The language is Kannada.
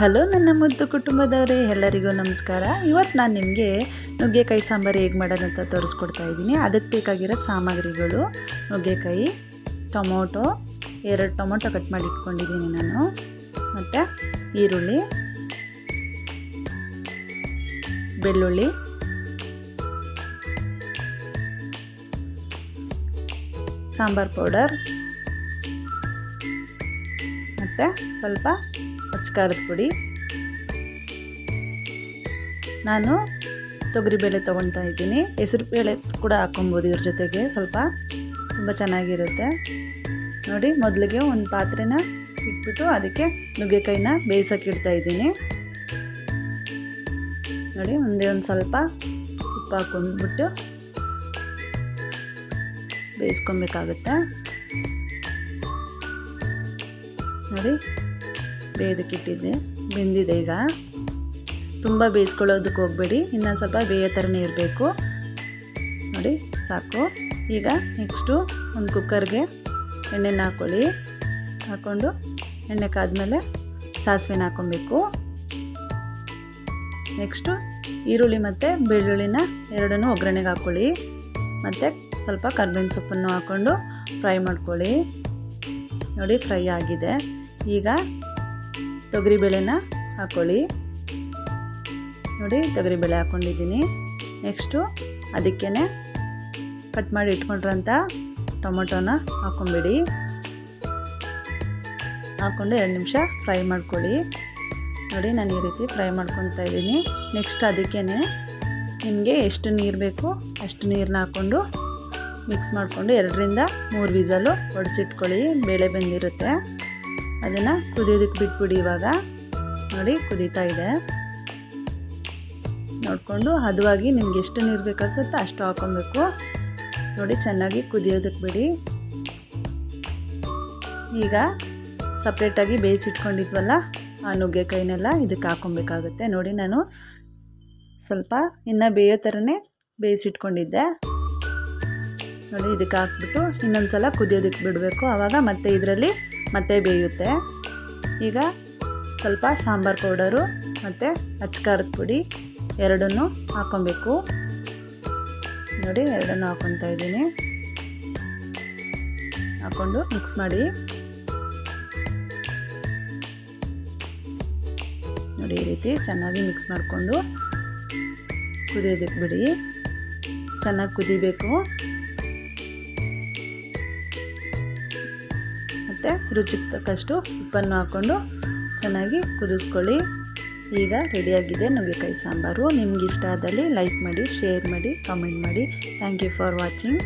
ಹಲೋ ನನ್ನ ಮುದ್ದು ಕುಟುಂಬದವರೇ, ಎಲ್ಲರಿಗೂ ನಮಸ್ಕಾರ. ಇವತ್ತು ನಾನು ನಿಮಗೆ ನುಗ್ಗೆಕಾಯಿ ಸಾಂಬಾರು ಹೇಗೆ ಮಾಡೋದಂತ ತೋರಿಸ್ಕೊಡ್ತಾ ಇದ್ದೀನಿ. ಅದಕ್ಕೆ ಬೇಕಾಗಿರೋ ಸಾಮಗ್ರಿಗಳು: ನುಗ್ಗೆಕಾಯಿ, ಟೊಮೊಟೊ, 2 ಟೊಮೊಟೊ ಕಟ್ ಮಾಡಿ ಇಟ್ಕೊಂಡಿದ್ದೀನಿ ನಾನು, ಮತ್ತು ಈರುಳ್ಳಿ, ಬೆಳ್ಳುಳ್ಳಿ, ಸಾಂಬಾರ್ ಪೌಡರ್, ಮತ್ತು ಸ್ವಲ್ಪ ಅಚ್ಚಕಾರದ ಪುಡಿ. ನಾನು ತೊಗರಿಬೇಳೆ ತೊಗೊಳ್ತಾ ಇದ್ದೀನಿ. ಹೆಸರು ಬೇಳೆ ಕೂಡ ಹಾಕ್ಕೊಬೋದು ಇದ್ರ ಜೊತೆಗೆ, ಸ್ವಲ್ಪ ತುಂಬ ಚೆನ್ನಾಗಿರುತ್ತೆ. ನೋಡಿ, ಮೊದಲಿಗೆ ಒಂದು ಪಾತ್ರೆನ ಇಟ್ಬಿಟ್ಟು ಅದಕ್ಕೆ ನುಗ್ಗೆಕಾಯಿನ ಬೇಯಿಸೋಕೆ ಇಡ್ತಾ ಇದ್ದೀನಿ. ನೋಡಿ, ಒಂದು ಸ್ವಲ್ಪ ಉಪ್ಪು ಹಾಕ್ಕೊಂಡ್ಬಿಟ್ಟು ಬೇಯಿಸ್ಕೊಬೇಕಾಗುತ್ತೆ. ನೋಡಿ, ಬೇಯೋದಕ್ಕಿಟ್ಟಿದ್ದೆ, ಬೆಂದಿದೆ. ಈಗ ತುಂಬ ಬೇಯಿಸ್ಕೊಳ್ಳೋದಕ್ಕೆ ಹೋಗಬೇಡಿ, ಇನ್ನೊಂದು ಸ್ವಲ್ಪ ಬೇಯೋ ಥರನೇ ಇರಬೇಕು. ನೋಡಿ, ಸಾಕು. ಈಗ ನೆಕ್ಸ್ಟು ಒಂದು ಕುಕ್ಕರ್ಗೆ ಎಣ್ಣೆನ ಹಾಕ್ಕೊಳ್ಳಿ. ಹಾಕ್ಕೊಂಡು ಎಣ್ಣೆ ಕಾದ್ಮೇಲೆ ಸಾಸಿವೆನ ಹಾಕ್ಕೊಬೇಕು. ನೆಕ್ಸ್ಟು ಈರುಳ್ಳಿ ಮತ್ತು ಬೆಳ್ಳುಳ್ಳಿನ ಎರಡನ್ನೂ ಒಗ್ಗರಣೆಗೆ ಹಾಕ್ಕೊಳ್ಳಿ. ಮತ್ತು ಸ್ವಲ್ಪ ಕರ್ಬೇವಿನ ಸೊಪ್ಪನ್ನು ಹಾಕ್ಕೊಂಡು ಫ್ರೈ ಮಾಡ್ಕೊಳ್ಳಿ. ನೋಡಿ, ಫ್ರೈ ಆಗಿದೆ. ಈಗ ತೊಗರಿಬೇಳೆನ ಹಾಕ್ಕೊಳ್ಳಿ. ನೋಡಿ, ತೊಗರಿಬೇಳೆ ಹಾಕ್ಕೊಂಡಿದ್ದೀನಿ. ನೆಕ್ಸ್ಟು ಅದಕ್ಕೇ ಕಟ್ ಮಾಡಿ ಇಟ್ಕೊಂಡಿರೋಂಥ ಟೊಮೊಟೊನ ಹಾಕ್ಕೊಂಬಿಡಿ. ಹಾಕ್ಕೊಂಡು 2 ನಿಮಿಷ ಫ್ರೈ ಮಾಡ್ಕೊಳ್ಳಿ. ನೋಡಿ, ನಾನು ಈ ರೀತಿ ಫ್ರೈ ಮಾಡ್ಕೊತಾ ಇದ್ದೀನಿ. ನೆಕ್ಸ್ಟ್ ಅದಕ್ಕೇ ನಿಮಗೆ ಎಷ್ಟು ನೀರು ಬೇಕು ಅಷ್ಟು ನೀರನ್ನ ಹಾಕ್ಕೊಂಡು ಮಿಕ್ಸ್ ಮಾಡಿಕೊಂಡು 2ರಿಂದ 3 ವಿಸಲು ಹೊಡೆಸಿಟ್ಕೊಳ್ಳಿ. ಬೇಳೆ ಬೆಂದಿರುತ್ತೆ, ಅದನ್ನು ಕುದಿಯೋದಕ್ಕೆ ಬಿಟ್ಬಿಡಿ. ಇವಾಗ ನೋಡಿ, ಕುದೀತಾ ಇದೆ. ನೋಡಿಕೊಂಡು ಹದವಾಗಿ ನಿಮ್ಗೆ ಎಷ್ಟು ನೀರು ಬೇಕಾಗುತ್ತೋ ಅಷ್ಟು ಹಾಕ್ಕೊಬೇಕು. ನೋಡಿ, ಚೆನ್ನಾಗಿ ಕುದಿಯೋದಕ್ಕೆ ಬಿಡಿ. ಈಗ ಸಪ್ರೇಟಾಗಿ ಬೇಯಿಸಿಟ್ಕೊಂಡಿದ್ವಲ್ಲ ಆ ನುಗ್ಗೆಕಾಯಿನೆಲ್ಲ ಇದಕ್ಕೆ ಹಾಕ್ಕೊಬೇಕಾಗುತ್ತೆ. ನೋಡಿ, ನಾನು ಸ್ವಲ್ಪ ಇನ್ನೂ ಬೇಯೋ ಥರನೇ ಬೇಯಿಸಿಟ್ಕೊಂಡಿದ್ದೆ. ನೋಡಿ, ಇದಕ್ಕೆ ಹಾಕ್ಬಿಟ್ಟು ಇನ್ನೊಂದು ಸಲ ಕುದಿಯೋದಕ್ಕೆ ಬಿಡಬೇಕು. ಆವಾಗ ಮತ್ತೆ ಇದರಲ್ಲಿ ಮತ್ತೆ ಬೇಯುತ್ತೆ. ಈಗ ಸ್ವಲ್ಪ ಸಾಂಬಾರು ಪೌಡರು ಮತ್ತು ಅಚ್ಚಕಾರದ ಪುಡಿ ಎರಡನ್ನೂ ಹಾಕ್ಕೊಬೇಕು. ನೋಡಿ, ಎರಡನ್ನೂ ಹಾಕ್ಕೊತಾ ಇದ್ದೀನಿ. ಹಾಕ್ಕೊಂಡು ಮಿಕ್ಸ್ ಮಾಡಿ. ನೋಡಿ, ಈ ರೀತಿ ಚೆನ್ನಾಗಿ ಮಿಕ್ಸ್ ಮಾಡಿಕೊಂಡು ಕುದಿಯೋದಕ್ಕೆ ಬಿಡಿ. ಚೆನ್ನಾಗಿ ಕುದಿಬೇಕು. ಮತ್ತು ರುಚಿಗೆ ತಕ್ಕಷ್ಟು ಉಪ್ಪನ್ನು ಹಾಕ್ಕೊಂಡು ಚೆನ್ನಾಗಿ ಕುದಿಸ್ಕೊಳ್ಳಿ. ಈಗ ರೆಡಿಯಾಗಿದೆ ನುಗ್ಗೆಕಾಯಿ ಸಾಂಬಾರು. ನಿಮ್ಗೆ ಇಷ್ಟ ಆದಲ್ಲಿ ಲೈಕ್ ಮಾಡಿ, ಶೇರ್ ಮಾಡಿ, ಕಾಮೆಂಟ್ ಮಾಡಿ. Thank you for watching.